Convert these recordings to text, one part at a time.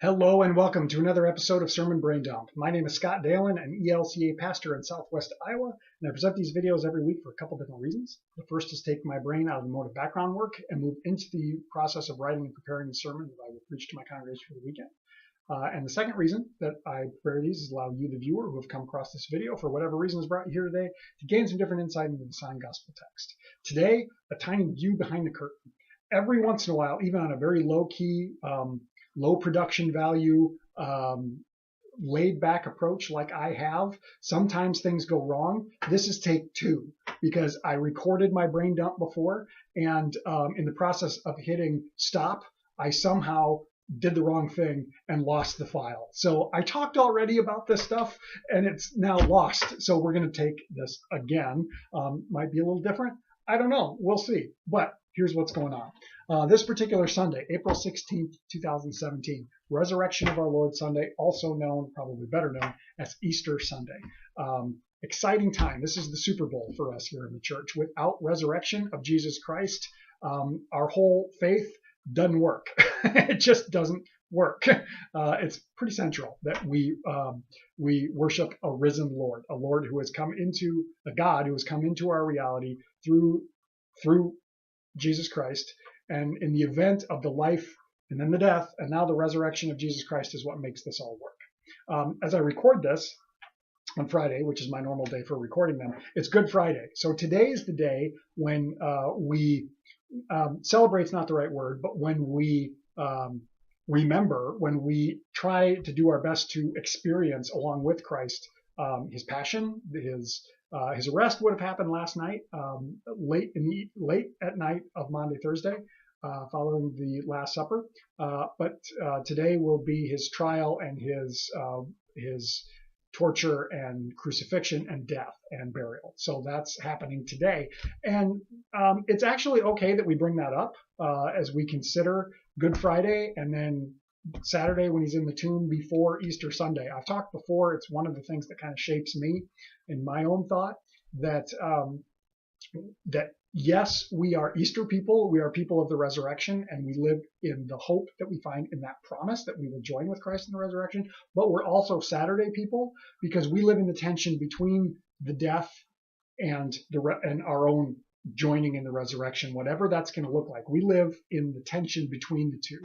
Hello and welcome to another episode of Sermon Braindump. My name is Scott Dalen, an ELCA pastor in Southwest Iowa, and I present these videos every week for a couple different reasons. The first is take my brain out of the mode of background work and move into the process of writing and preparing the sermon that I will preach to my congregation for the weekend. And the second reason that I prepare these is allow you, the viewer, who have come across this video for whatever reason has brought you here today, to gain some different insight into the signed gospel text. Today, a tiny view behind the curtain. Every once in a while, even on a very low-key, low production value, laid back approach like I have, sometimes things go wrong. This is take two because I recorded my brain dump before, and in the process of hitting stop, I somehow did the wrong thing and lost the file. So I talked already about this stuff and it's now lost. So we're going to take this again. Might be a little different. I don't know. We'll see. But here's what's going on. This particular Sunday, April 16th, 2017, Resurrection of our Lord Sunday, also known, probably better known, as Easter Sunday. Exciting time. This is the Super Bowl for us here in the church. Without resurrection of Jesus Christ, our whole faith doesn't work. It just doesn't work. It's pretty central that we worship a risen Lord, a Lord who has come into, a God who has come into our reality through Jesus Christ. And in the event of the life and then the death and now the resurrection of Jesus Christ is what makes this all work. As I record this on Friday, which is my normal day for recording them, it's Good Friday. So today is the day when we celebrate's not the right word, but when we remember, when we try to do our best to experience along with Christ his passion, his arrest would have happened last night, late at night of Maundy, Thursday, following the Last Supper. But today will be his trial and his torture and crucifixion and death and burial. So that's happening today. And it's actually okay that we bring that up as we consider Good Friday and then Saturday when he's in the tomb before Easter Sunday. I've talked before, it's one of the things that kind of shapes me in my own thought, that yes, we are Easter people, we are people of the resurrection, and we live in the hope that we find in that promise that we will join with Christ in the resurrection, but we're also Saturday people because we live in the tension between the death and our own joining in the resurrection, whatever that's going to look like. We live in the tension between the two.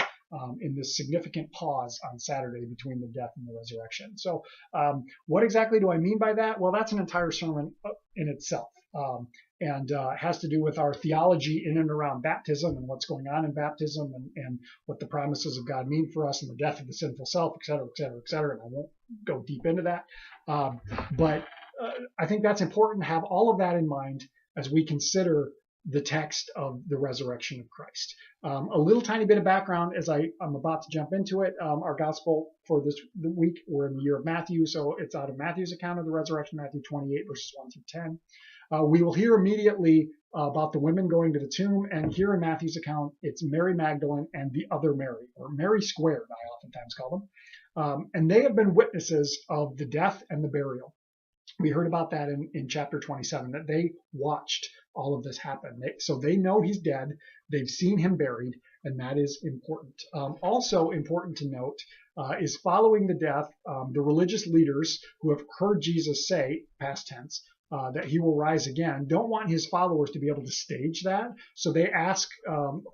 In this significant pause on Saturday between the death and the resurrection. So what exactly do I mean by that? Well, that's an entire sermon in itself, and has to do with our theology in and around baptism and what's going on in baptism and what the promises of God mean for us and the death of the sinful self, et cetera, et cetera, et cetera. And I won't go deep into that. But I think that's important to have all of that in mind as we consider the text of the resurrection of Christ. A little tiny bit of background as I'm about to jump into it. Our gospel for the week, we're in the year of Matthew, so it's out of Matthew's account of the resurrection, Matthew 28, verses 1 through 10. We will hear immediately about the women going to the tomb, and here in Matthew's account, it's Mary Magdalene and the other Mary, or Mary Squared, I oftentimes call them. And they have been witnesses of the death and the burial. We heard about that in chapter 27, that they watched all of this happen. So they know he's dead. They've seen him buried, and that is important. Also important to note is following the death, the religious leaders who have heard Jesus say, past tense, that he will rise again, don't want his followers to be able to stage that. So they ask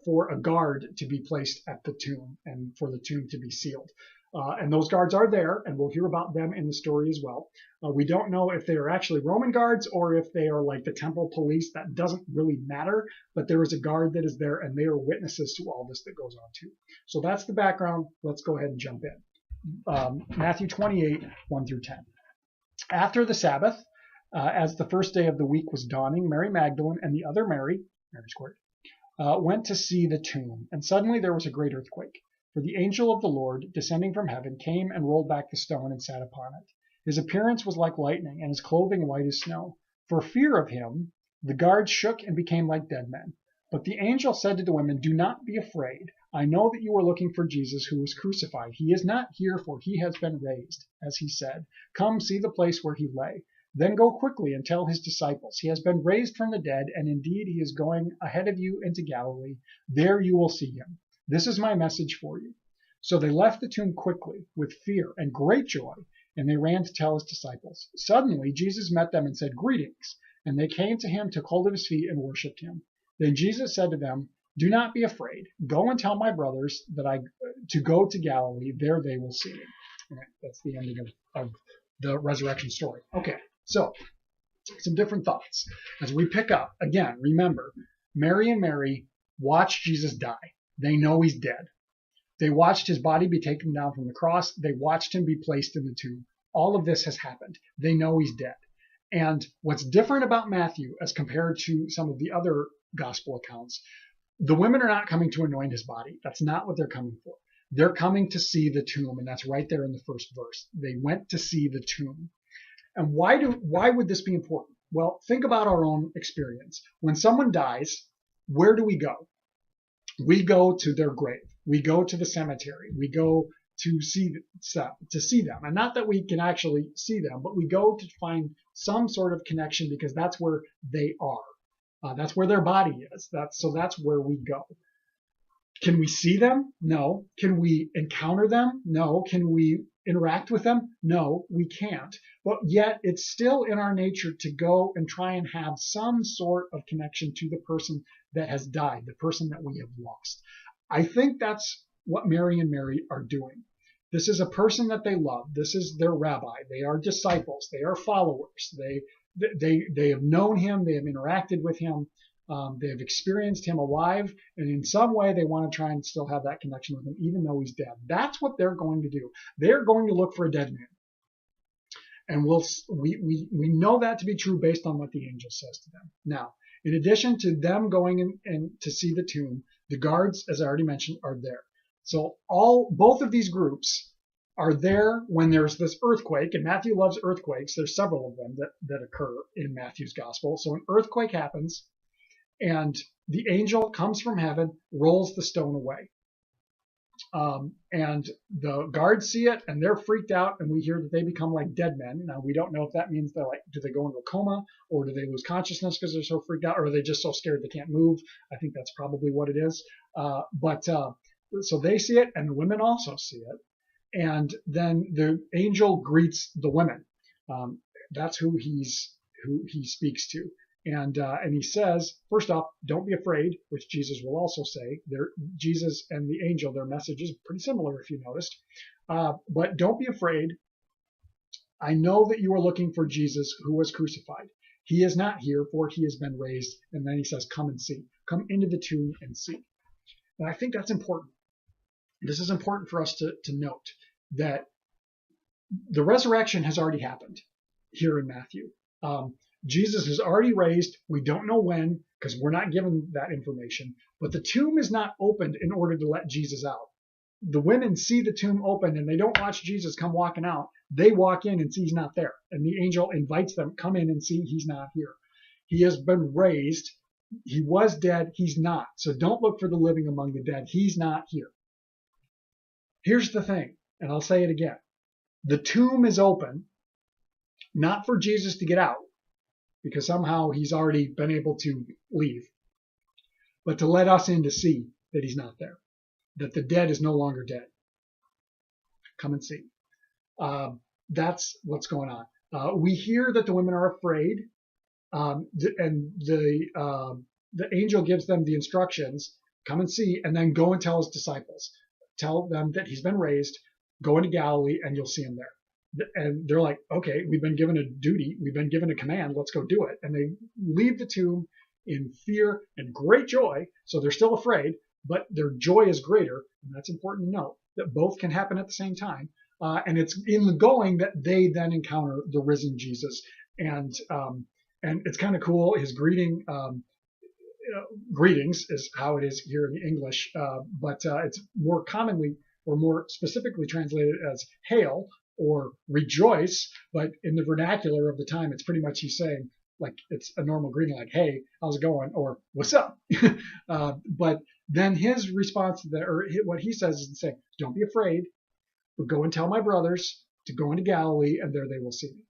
for a guard to be placed at the tomb and for the tomb to be sealed. And those guards are there, and we'll hear about them in the story as well. We don't know if they are actually Roman guards or if they are like the temple police. That doesn't really matter, but there is a guard that is there, and they are witnesses to all this that goes on too. So that's the background. Let's go ahead and jump in. Matthew 28, 1 through 10. After the Sabbath, as the first day of the week was dawning, Mary Magdalene and the other Mary Squared, went to see the tomb, and suddenly there was a great earthquake. For the angel of the Lord, descending from heaven, came and rolled back the stone and sat upon it. His appearance was like lightning, and his clothing white as snow. For fear of him, the guards shook and became like dead men. But the angel said to the women, "Do not be afraid. I know that you are looking for Jesus who was crucified. He is not here, for he has been raised, as he said. Come, see the place where he lay. Then go quickly and tell his disciples, he has been raised from the dead, and indeed he is going ahead of you into Galilee. There you will see him. This is my message for you." So they left the tomb quickly with fear and great joy, and they ran to tell his disciples. Suddenly Jesus met them and said, "Greetings." And they came to him, took hold of his feet, and worshipped him. Then Jesus said to them, "Do not be afraid. Go and tell my brothers to go to Galilee. There they will see me." All right, that's the ending of the resurrection story. Okay, so some different thoughts. As we pick up, again, remember, Mary and Mary watched Jesus die. They know he's dead. They watched his body be taken down from the cross. They watched him be placed in the tomb. All of this has happened. They know he's dead. And what's different about Matthew as compared to some of the other gospel accounts, the women are not coming to anoint his body. That's not what they're coming for. They're coming to see the tomb, and that's right there in the first verse. They went to see the tomb. And why would this be important? Well, think about our own experience. When someone dies, where do we go? We go to their grave. We go to the cemetery. We go to see them. And not that we can actually see them, but we go to find some sort of connection because that's where they are. That's where their body is. So that's where we go. Can we see them? No. Can we encounter them? No. Can we interact with them? No, we can't. But yet it's still in our nature to go and try and have some sort of connection to the person that has died, the person that we have lost. I think that's what Mary and Mary are doing. This is a person that they love. This is their rabbi. They are disciples. They are followers. They have known him. They have interacted with him. They have experienced him alive, and in some way they want to try and still have that connection with him, even though he's dead. That's what they're going to do. They're going to look for a dead man. And we know that to be true based on what the angel says to them. Now, in addition to them going and to see the tomb, the guards, as I already mentioned, are there. So both of these groups are there when there's this earthquake, and Matthew loves earthquakes. There's several of them that occur in Matthew's gospel. So an earthquake happens, and the angel comes from heaven, rolls the stone away. And the guards see it, and they're freaked out, and we hear that they become like dead men. Now, we don't know if that means do they go into a coma, or do they lose consciousness because they're so freaked out, or are they just so scared they can't move? I think that's probably what it is. So they see it, and the women also see it. And then the angel greets the women. That's who he speaks to. And he says, first off, don't be afraid, which Jesus will also say. Jesus and the angel, their message is pretty similar, if you noticed. But don't be afraid. I know that you are looking for Jesus who was crucified. He is not here, for he has been raised. And then he says, come and see. Come into the tomb and see. And I think that's important. This is important for us to note that the resurrection has already happened here in Matthew. Jesus is already raised. We don't know when because we're not given that information. But the tomb is not opened in order to let Jesus out. The women see the tomb open and they don't watch Jesus come walking out. They walk in and see he's not there. And the angel invites them, come in and see he's not here. He has been raised. He was dead. He's not. So don't look for the living among the dead. He's not here. Here's the thing, and I'll say it again. The tomb is open, not for Jesus to get out, because somehow he's already been able to leave, but to let us in to see that he's not there, that the dead is no longer dead. Come and see. That's what's going on. We hear that the women are afraid, and the angel gives them the instructions, come and see, and then go and tell his disciples. Tell them that he's been raised, go into Galilee, and you'll see him there. And they're like, okay, we've been given a duty, we've been given a command, let's go do it. And they leave the tomb in fear and great joy. So they're still afraid, but their joy is greater. And that's important to note, that both can happen at the same time. And it's in the going that they then encounter the risen Jesus. And it's kind of cool. His greeting, greetings is how it is here in the English, but it's more commonly or more specifically translated as hail or rejoice. But in the vernacular of the time, it's pretty much he's saying, like, it's a normal greeting, like, hey, how's it going? Or what's up? But then his response to that, or what he says is the same. Don't be afraid, but go and tell my brothers to go into Galilee, and there they will see me.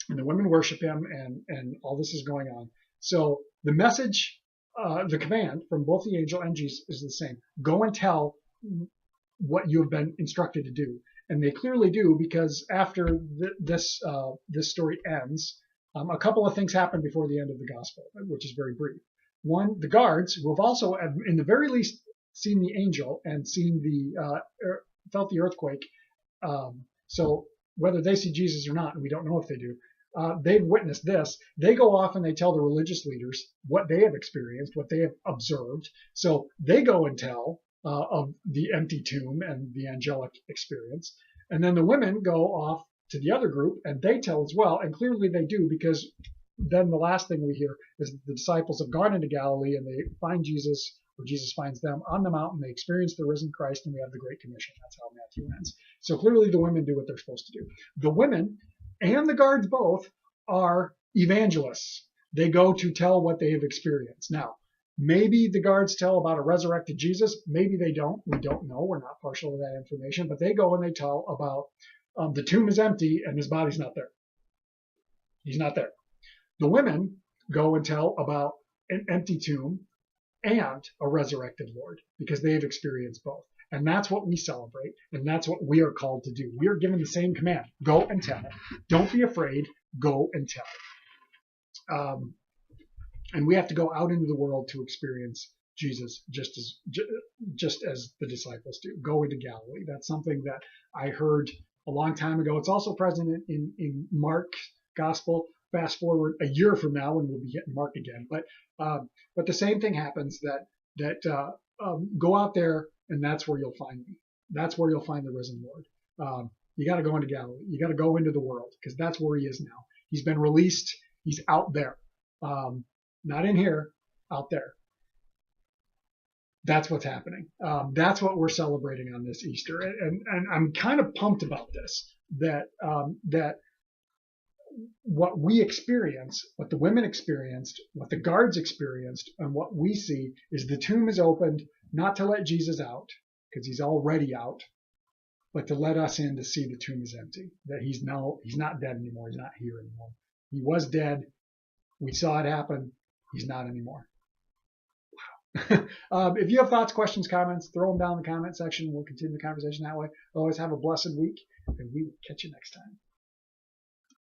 And the women worship him, and all this is going on. So the message, the command from both the angel and Jesus is the same. Go and tell what you have been instructed to do. And they clearly do, because after this story ends, a couple of things happen before the end of the gospel, which is very brief. One, the guards, who have also, in the very least, seen the angel and felt the earthquake. So whether they see Jesus or not, and we don't know if they do, they've witnessed this. They go off and they tell the religious leaders what they have experienced, what they have observed. So they go and tell of the empty tomb and the angelic experience. And then the women go off to the other group and they tell as well. And clearly they do, because then the last thing we hear is that the disciples have gone into Galilee and they find Jesus, or Jesus finds them on the mountain. They experience the risen Christ, and we have the Great Commission. That's how Matthew ends. So clearly the women do what they're supposed to do. The women and the guards both are evangelists. They go to tell what they have experienced. Now, maybe the guards tell about a resurrected Jesus. Maybe they don't. We don't know. We're not partial to that information. But they go and they tell about the tomb is empty and his body's not there. He's not there. The women go and tell about an empty tomb and a resurrected Lord, because they have experienced both. And that's what we celebrate, and that's what we are called to do. We are given the same command. Go and tell. Don't be afraid. Go and tell. And we have to go out into the world to experience Jesus just as the disciples do. Go into Galilee. That's something that I heard a long time ago. It's also present in Mark's gospel. Fast forward a year from now, and we'll be getting Mark again. But the same thing happens, that go out there, and that's where you'll find me. That's where you'll find the risen Lord. You got to go into Galilee. You got to go into the world, because that's where he is now. He's been released. He's out there. Not in here, out there. That's what's happening. That's what we're celebrating on this Easter. And I'm kind of pumped about this, that what we experience, what the women experienced, what the guards experienced, and what we see is the tomb is opened, not to let Jesus out, because he's already out, but to let us in to see the tomb is empty, that he's not dead anymore. He's not here anymore. He was dead. We saw it happen. He's not anymore. Wow. If you have thoughts, questions, comments, throw them down in the comment section. We'll continue the conversation that way. Always have a blessed week, and we will catch you next time.